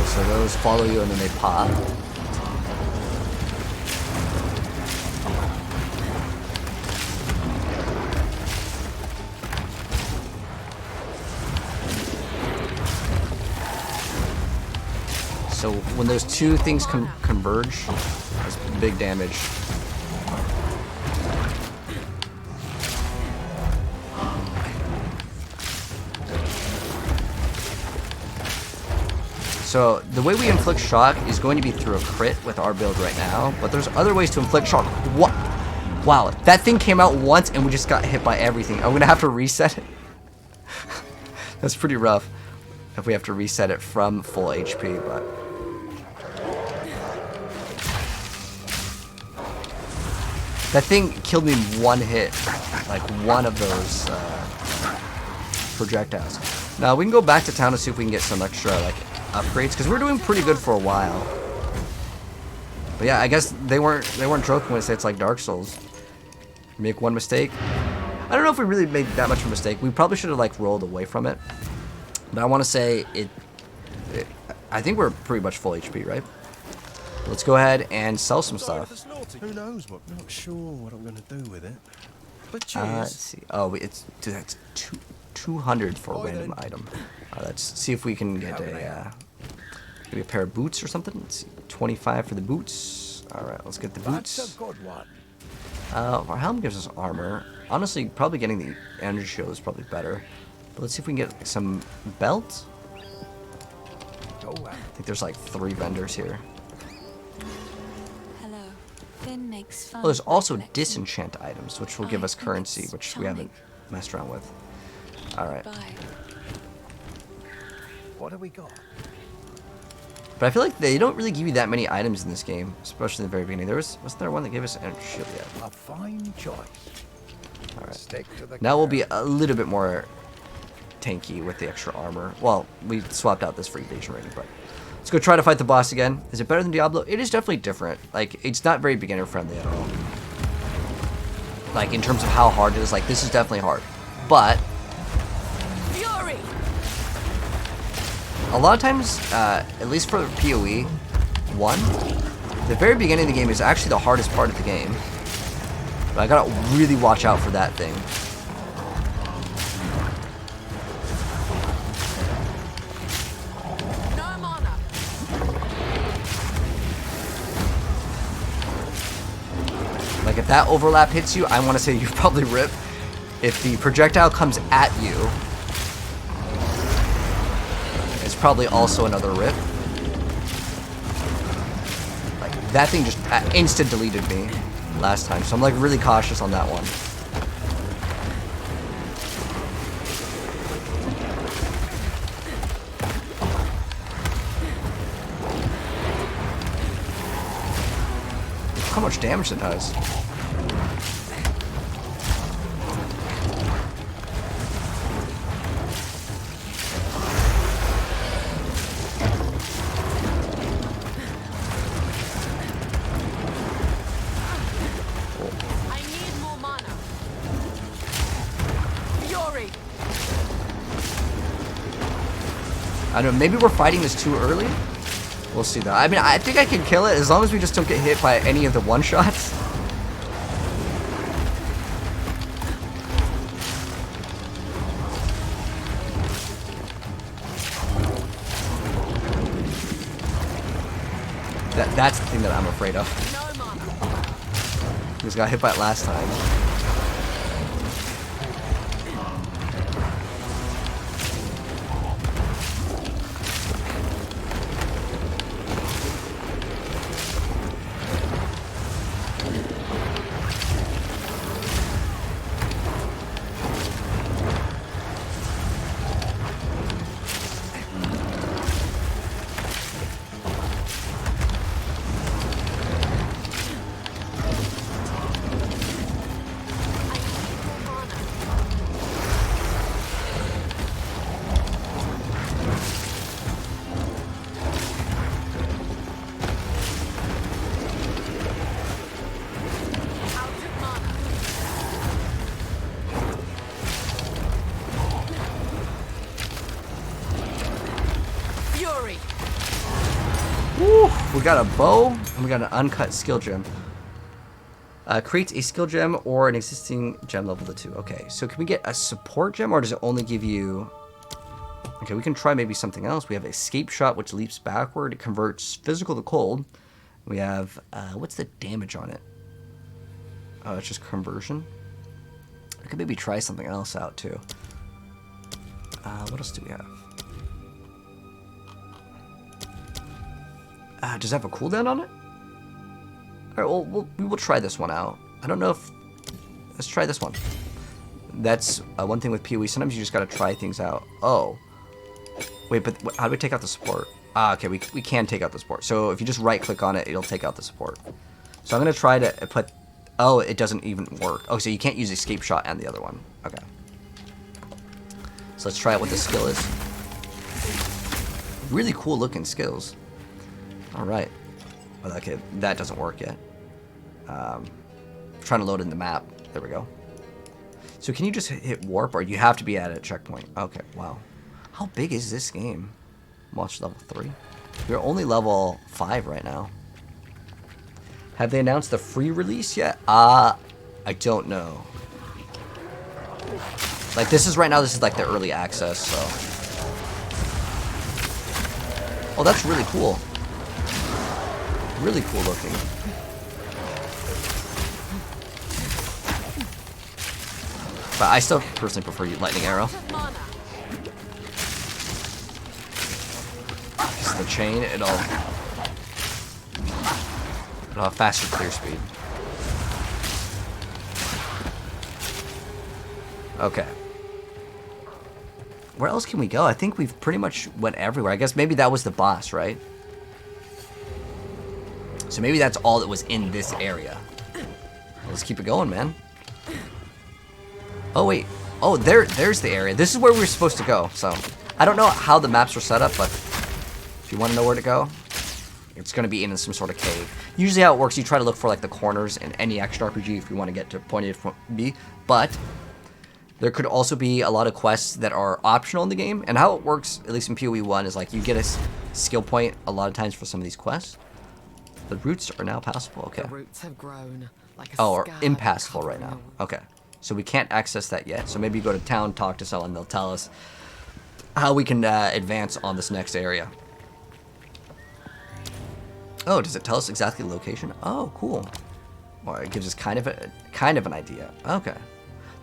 So those follow you and then they pop. So when those 2 things converge, that's big damage. so the way we inflict shock is going to be through a crit with our build right now, but there's other ways to inflict shock. What? Wow, that thing came out once and we just got hit by everything. I'm gonna have to reset it. That's pretty rough if we have to reset it from full HP, but... That thing killed me in one hit, like one of those projectiles. Now we can go back to town to see if we can get some extra like upgrades, because we're doing pretty good for a while. But yeah, I guess they weren't joking when they say it's like Dark Souls. Make one mistake. I don't know if we really made that much of a mistake. We probably should have like rolled away from it. But I want to say I think we're pretty much full HP, right? Let's go ahead and sell some stuff. Who knows what? Not sure what I'm going to do with it. But cheers. Let's see. Oh, dude, that's 200 for a random item. Let's see if we can get maybe a pair of boots or something. Let's see. 25 for the boots. All right, let's get the boots. That's a good one. Our helm gives us armor. Honestly, probably getting the energy shield is probably better. But let's see if we can get some belt. Go on. I think there's like 3 vendors here. Hello. Finn makes fun. Oh, there's of my also collection. disenchant items, which will give I us think currency, it's which we charming. haven't messed around with. All right. Bye. What have we got? But I feel like they don't really give you that many items in this game, especially in the very beginning. Wasn't there one that gave us energy shield yet? A fine choice. All right. Stick to the Now we'll carrot. be a little bit more tanky with the extra armor. Well, we swapped out this for evasion rating, but let's go try to fight the boss again. Is it better than Diablo? It is definitely different. Like, it's not very beginner friendly at all. Like, in terms of how hard it is, like, this is definitely hard. But Fury! a lot of times, at least for POE 1, the very beginning of the game is actually the hardest part of the game. But I gotta really watch out for that thing. No mana! Like, if that overlap hits you, I want to say you probably rip. If the projectile comes at you, it's probably also another rip. Like, that thing just instant deleted me last time, so I'm like really cautious on that one. How much damage it does. I need more mana. Fury! I don't know, maybe we're fighting this too early? We'll see though. I mean, I think I can kill it as long as we just don't get hit by any of the one-shots. That's the thing that I'm afraid of. No mana. He just got hit by it last time. Out of mana. Fury! Woo! We got a bow, and we got an uncut skill gem. Creates a skill gem or an existing gem level to 2. Okay, so can we get a support gem, or does it only give you... Okay, we can try maybe something else. We have escape shot, which leaps backward. It converts physical to cold. We have... what's the damage on it? Oh, it's just conversion. I could maybe try something else out, too. What else do we have? Does it have a cooldown on it? Alright, well, we will try this one out. I don't know if... Let's try this one. That's one thing with POE. Sometimes you just gotta try things out. Oh. Wait, but how do we take out the support? Ah, okay, we can take out the support. So if you just right-click on it, it'll take out the support. So I'm gonna try to put... Oh, it doesn't even work. Oh, so you can't use escape shot and the other one. Okay. So let's try out what the skill is. Really cool looking skills. Alright. Oh, okay, that doesn't work yet. Trying to load in the map. There we go. So can you just hit warp, or you have to be at a checkpoint? Okay, wow. How big is this game? Watch level 3. We're only level 5 right now. Have they announced the free release yet? I don't know. Like, this is right now, this is like the early access, so. Oh, that's really cool. Really cool looking. But I still personally prefer lightning arrow. Just the chain, it'll have faster clear speed. Okay. Where else can we go? I think we've pretty much went everywhere. I guess maybe that was the boss, right? So maybe that's all that was in this area. Let's keep it going, man. Oh, wait. Oh, there's the area. This is where we were supposed to go. So, I don't know how the maps were set up, but if you want to know where to go, it's going to be in some sort of cave. Usually how it works, you try to look for like the corners in any action RPG if you want to get to point A to point B. But there could also be a lot of quests that are optional in the game. And how it works, at least in PoE 1, is like you get a skill point a lot of times for some of these quests. The routes are now passable. Okay. The roots have grown like a or scar impassable right covering now. Okay. So we can't access that yet. So maybe go to town, talk to someone, they'll tell us how we can advance on this next area. Oh, does it tell us exactly the location? Oh, cool. Well, it gives us kind of an idea. Okay.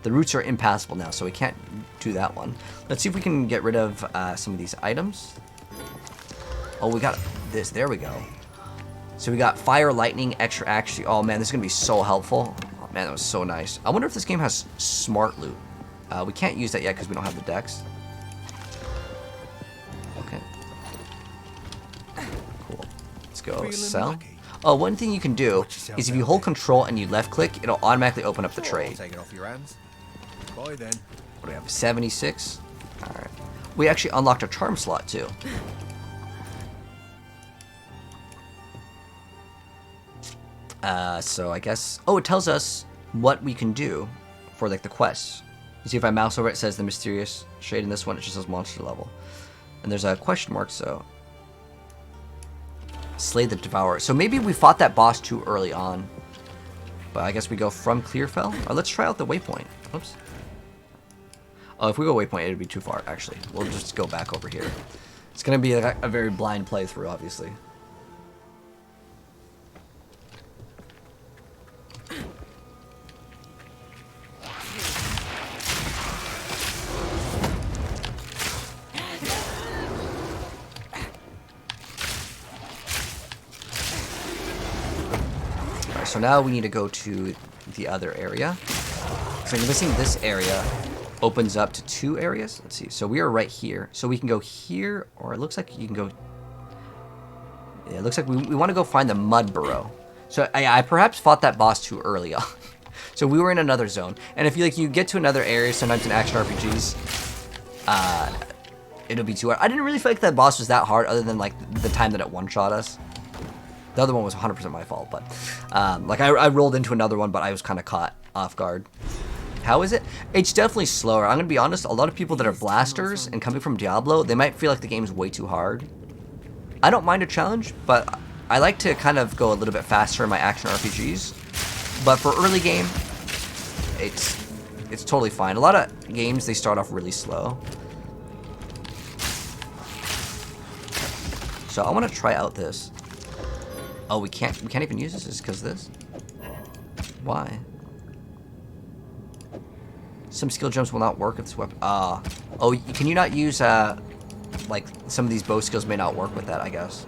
The routes are impassable now, so we can't do that one. Let's see if we can get rid of some of these items. Oh, we got this. There we go. So we got fire, lightning, extra action. Oh man, this is gonna be so helpful. Oh, man, that was so nice. I wonder if this game has smart loot. We can't use that yet because we don't have the dex. Okay. Cool. Let's go sell. Oh, one thing you can do is if you hold control and you left click, it'll automatically open up the trade. Take it off your hands. Bye then. What do we have? 76. All right. We actually unlocked a charm slot too. So I guess... Oh, it tells us what we can do for, like, the quests. You see, if I mouse over it, it says the mysterious shade. In this one, it just says monster level. And there's a question mark, so... Slay the Devourer. So maybe we fought that boss too early on. But I guess we go from Clearfell. Or let's try out the waypoint. Oops. Oh, if we go waypoint, it would be too far, actually. We'll just go back over here. It's going to be a very blind playthrough, obviously. So now we need to go to the other area. So I'm guessing this area opens up to 2 areas. Let's see. So we are right here. So we can go here, or it looks like you can go... Yeah, it looks like we want to go find the Mud Burrow. So I perhaps fought that boss too early on. So we were in another zone. And if you get to another area, sometimes in action RPGs, it'll be too hard. I didn't really feel like that boss was that hard, other than like the time that it one-shot us. The other one was 100% my fault, but like I rolled into another one, but I was kind of caught off guard. How is it? It's definitely slower. I'm gonna be honest. A lot of people that are blasters and coming from Diablo, they might feel like the game's way too hard. I don't mind a challenge, but I like to kind of go a little bit faster in my action RPGs. But for early game, it's totally fine. A lot of games, they start off really slow. So I want to try out this. Oh, we can't even use this. Is because of this? Why? Some skill jumps will not work with this weapon. Oh, can you not use like some of these bow skills may not work with that, I guess.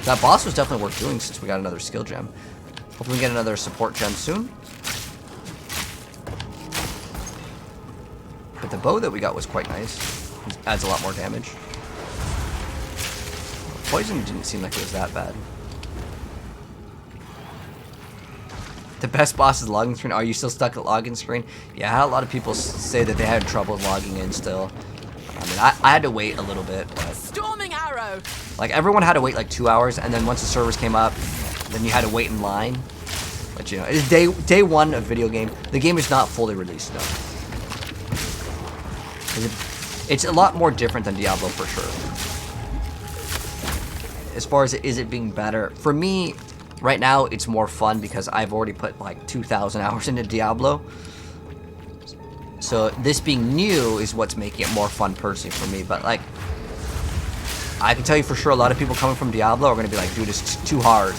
That boss was definitely worth doing since we got another skill gem. Hopefully we get another support gem soon. But the bow that we got was quite nice. It adds a lot more damage. Poison didn't seem like it was that bad. The best boss is login screen. Are you still stuck at login screen? Yeah, I had a lot of people say that they had trouble logging in still. I mean, I had to wait a little bit, but Storming arrow. like everyone had to wait like 2 hours, and then once the servers came up, then you had to wait in line. But you know, it's day one of video game. The game is not fully released though. It's a lot more different than Diablo for sure. As far as is it being better, for me, right now it's more fun because I've already put like 2,000 hours into Diablo. So this being new is what's making it more fun personally for me. But like, I can tell you for sure, a lot of people coming from Diablo are going to be like, dude, it's too hard.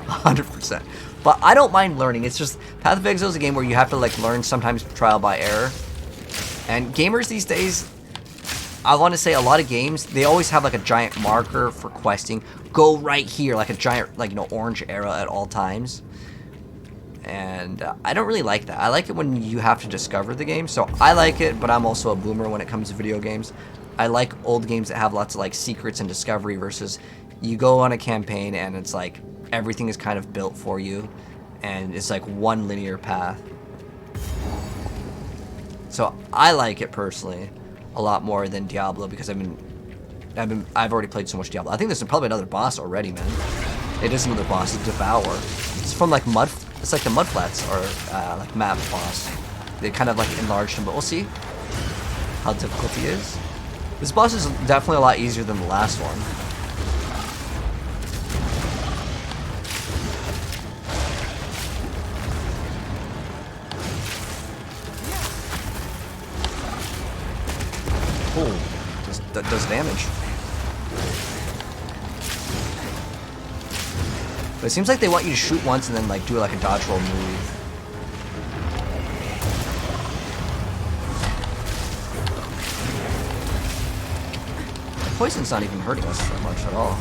100%. But I don't mind learning. It's just, Path of Exile is a game where you have to like learn sometimes trial by error. And gamers these days, I want to say a lot of games, they always have like a giant marker for questing. Go right here, like a giant, like, you know, orange arrow at all times. And I don't really like that. I like it when you have to discover the game. So I like it, but I'm also a boomer when it comes to video games. I like old games that have lots of like secrets and discovery versus you go on a campaign and it's like everything is kind of built for you and it's like one linear path. So I like it personally a lot more than Diablo because I've already played so much Diablo. I think there's probably another boss already, man. It is another boss, it's Devour. It's from like it's like the Mud Flats or like map boss. They kind of like enlarged him, but we'll see how difficult he is. This boss is definitely a lot easier than the last one. Oh, that does damage. But it seems like they want you to shoot once and then like do like a dodge roll move. Poison's not even hurting us that much at all.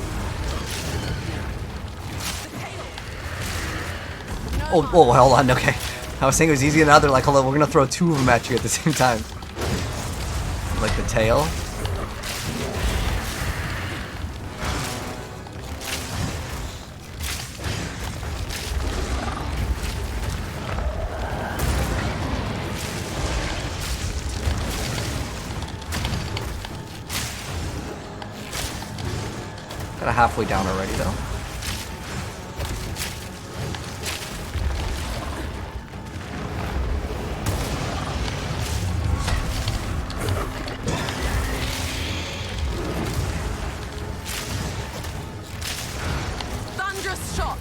Oh, hold on, okay. I was saying it was easy another, like, hold on, we're gonna throw two of them at you at the same time. Like the tail. Kind of halfway down already, though. Thunderous shot.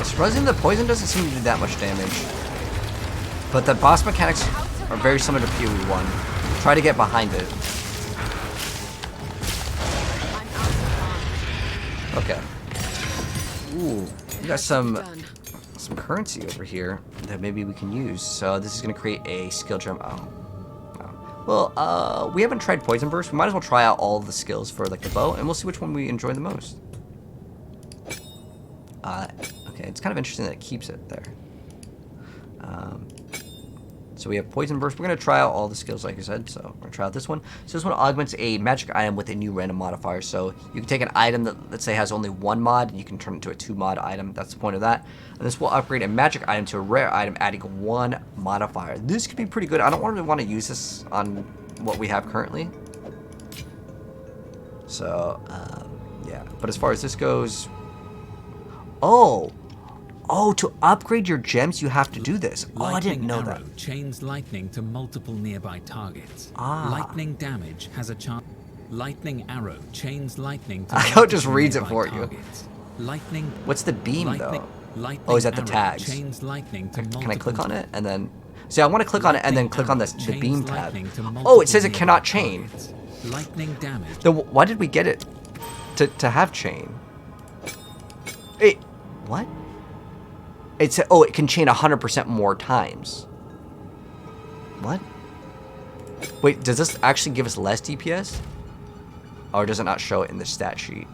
Surprisingly, the poison doesn't seem to do that much damage. But the boss mechanics are very similar to POE 1. Try to get behind it. Okay. Ooh, we got some currency over here that maybe we can use. So this is going to create a skill gem. Oh. Well, we haven't tried Poison Burst. We might as well try out all of the skills for like the bow, and we'll see which one we enjoy the most. Okay, it's kind of interesting that it keeps it there. So we have Poison Burst. We're going to try out all the skills, like I said. So we're going to try out this one. So this one augments a magic item with a new random modifier. So you can take an item that, let's say, has only one mod, and you can turn it into a 2-mod item. That's the point of that. And this will upgrade a magic item to a rare item, adding 1 modifier. This could be pretty good. I don't really want to use this on what we have currently. So, yeah. But as far as this goes... Oh! Oh, to upgrade your gems, you have to do this. Oh, I didn't know that. Arrow chains lightning to multiple nearby targets. Ah. Lightning damage has a chance. Lightning arrow chains lightning to I just multiple reads it nearby for you. targets. Lightning. What's the beam, lightning, though? lightning Oh, is that the arrow tags? Chains lightning to Can I click on multiple- it and then? See, I want to click on it and then click on the Chains beam tab. lightning to Oh, multiple it says it nearby cannot chain. targets. Lightning damage. Then why did we get it to have chain? It what? It said, oh, it can chain 100% more times. What? Wait, does this actually give us less DPS? Or does it not show it in the stat sheet?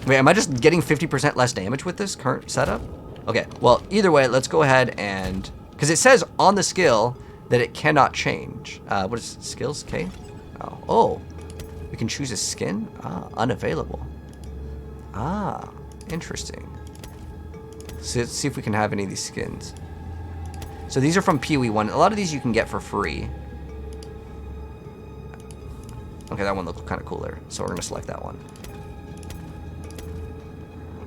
Wait, am I just getting 50% less damage with this current setup? Okay, well, either way, let's go ahead and... Because it says on the skill that it cannot change. What is skills? K? Oh, we can choose a skin? Ah, unavailable. Ah, interesting. So let's see if we can have any of these skins. So these are from POE 1. A lot of these you can get for free. Okay, that one looks kind of cooler. So we're going to select that one.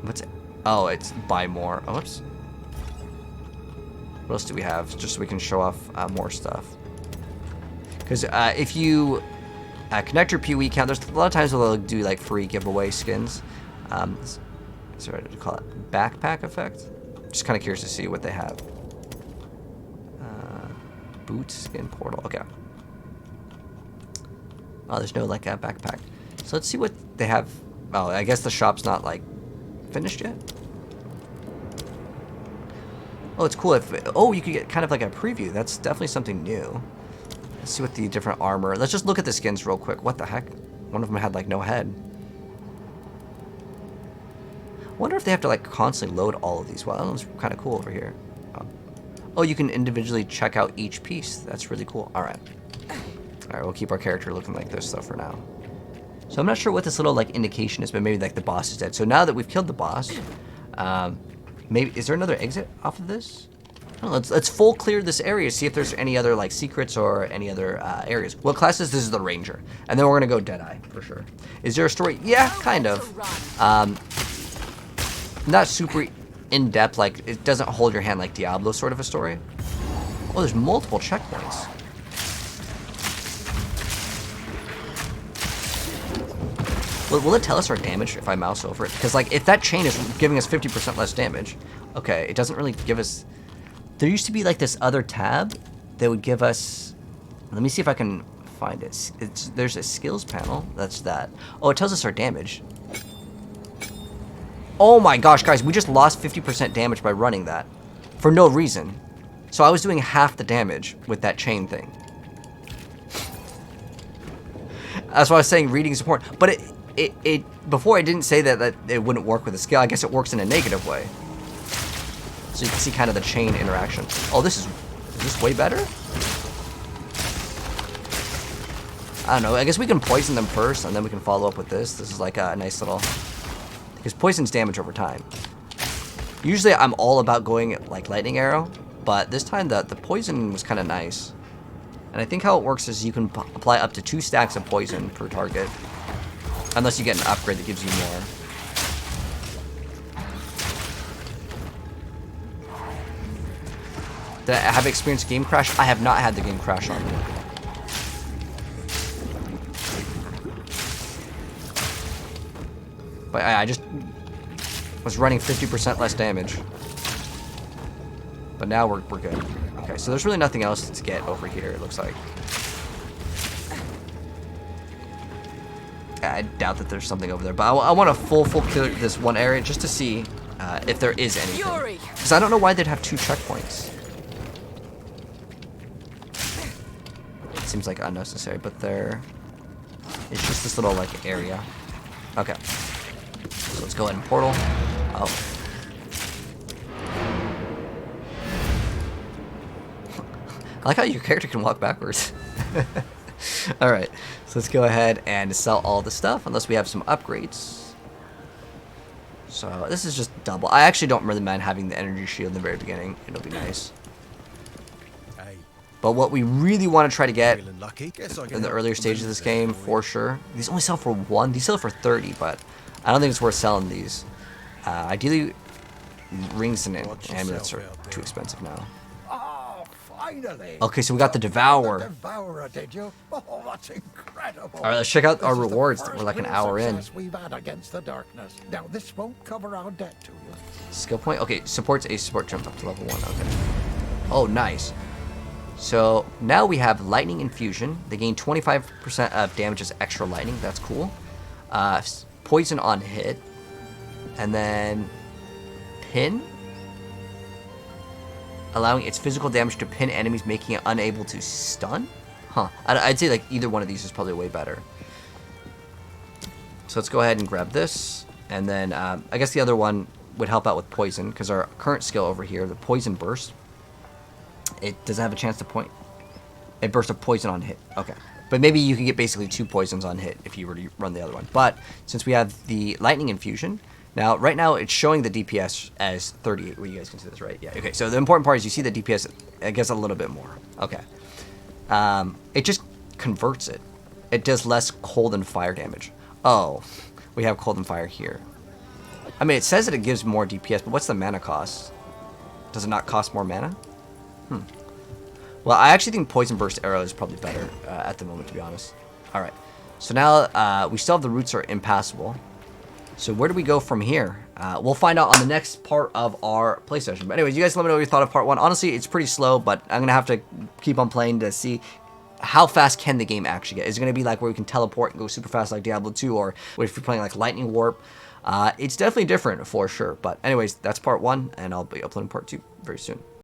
What's it? Oh, it's buy more. Oh, whoops. What else do we have? Just so we can show off more stuff. Because if you connect your POE account, there's a lot of times where they'll do like free giveaway skins. Sorry, to call it backpack effect. Just kind of curious to see what they have. Boot skin portal. Okay. Oh, there's no like a backpack. So let's see what they have. Oh, I guess the shop's not like finished yet. Oh, it's cool. Oh, you could get kind of like a preview. That's definitely something new. Let's see what the different armor. Let's just look at the skins real quick. What the heck? One of them had like no head. I wonder if they have to like constantly load all of these. Well, that looks kind of cool over here. Oh, you can individually check out each piece. That's really cool. All right. All right, we'll keep our character looking like this though for now. So I'm not sure what this little like indication is, but maybe like the boss is dead. So now that we've killed the boss, maybe is there another exit off of this? Oh, let's full clear this area. See if there's any other like secrets or any other areas. What class is this? Is the ranger, and then we're gonna go Deadeye for sure. Is there a story? Yeah, kind of. Not super in depth. Like it doesn't hold your hand like Diablo sort of a story. Oh, there's multiple checkpoints. Will it tell us our damage if I mouse over it? Because like if that chain is giving us 50% less damage, okay, it doesn't really give us. There used to be like this other tab that would give us. Let me see if I can find it. There's a skills panel. That's that. Oh, it tells us our damage. Oh my gosh, guys, we just lost 50% damage by running that for no reason. So I was doing half the damage with that chain thing. That's why I was saying reading is important. But it before I didn't say that it wouldn't work with a skill. I guess it works in a negative way. So you can see kind of the chain interaction. Oh, is this way better? I don't know. I guess we can poison them first, and then we can follow up with this. This is like a nice little. Because poison's damage over time. Usually I'm all about going like lightning arrow, but this time the poison was kind of nice. And I think how it works is you can apply up to 2 stacks of poison per target. Unless you get an upgrade that gives you more. Did I have experienced game crash? I have not had the game crash on me. But I just was running 50% less damage. But now we're good. Okay, so there's really nothing else to get over here, it looks like. I doubt that there's something over there, but I want to full clear this one area just to see if there is anything. Because I don't know why they'd have 2 checkpoints. It seems like unnecessary, but it's just this little like area. Okay. So let's go ahead and portal. Oh. I like how your character can walk backwards. Alright, so let's go ahead and sell all the stuff, unless we have some upgrades. So this is just double. I actually don't really mind having the energy shield in the very beginning. It'll be nice. But what we really want to try to get in the earlier stages of this game, for sure. These only sell for 1. These sell for 30, but I don't think it's worth selling these. Ideally, rings and Watch amulets yourself are out there. too expensive now. Ah, finally. Okay, so we got the Devourer. Devourer, did you? Oh, that's incredible. All right, let's check out our This is the rewards. first We're like an real hour in. success we've had against the darkness. Now, this won't cover our debt to you. Skill point. Okay, supports a support jump up to level 1. Okay. Oh, nice. So now we have Lightning Infusion. They gain 25% of damage as extra lightning. That's cool. Poison on hit. And then Pin. Allowing its physical damage to pin enemies, making it unable to stun? Huh. I'd say like either one of these is probably way better. So let's go ahead and grab this. And then I guess the other one would help out with poison, because our current skill over here, the Poison Burst, it doesn't have a chance to point. It bursts a poison on hit. Okay. But maybe you can get basically 2 poisons on hit if you were to run the other one. But since we have the Lightning Infusion, now right now it's showing the DPS as 38. Well, you guys can see this, right? Yeah. Okay. So the important part is you see the DPS, I guess, a little bit more. Okay. It just converts it. It does less cold and fire damage. Oh, we have cold and fire here. I mean, it says that it gives more DPS, but what's the mana cost? Does it not cost more mana? Well, I actually think Poison Burst Arrow is probably better at the moment, to be honest. Alright. So now we still have the roots are impassable. So where do we go from here? We'll find out on the next part of our play session. But anyways, you guys let me know what you thought of part 1. Honestly, it's pretty slow, but I'm going to have to keep on playing to see how fast can the game actually get. Is it going to be like where we can teleport and go super fast like Diablo 2, or if you're playing like Lightning Warp? It's definitely different for sure. But anyways, that's part 1, and I'll be uploading part 2 very soon.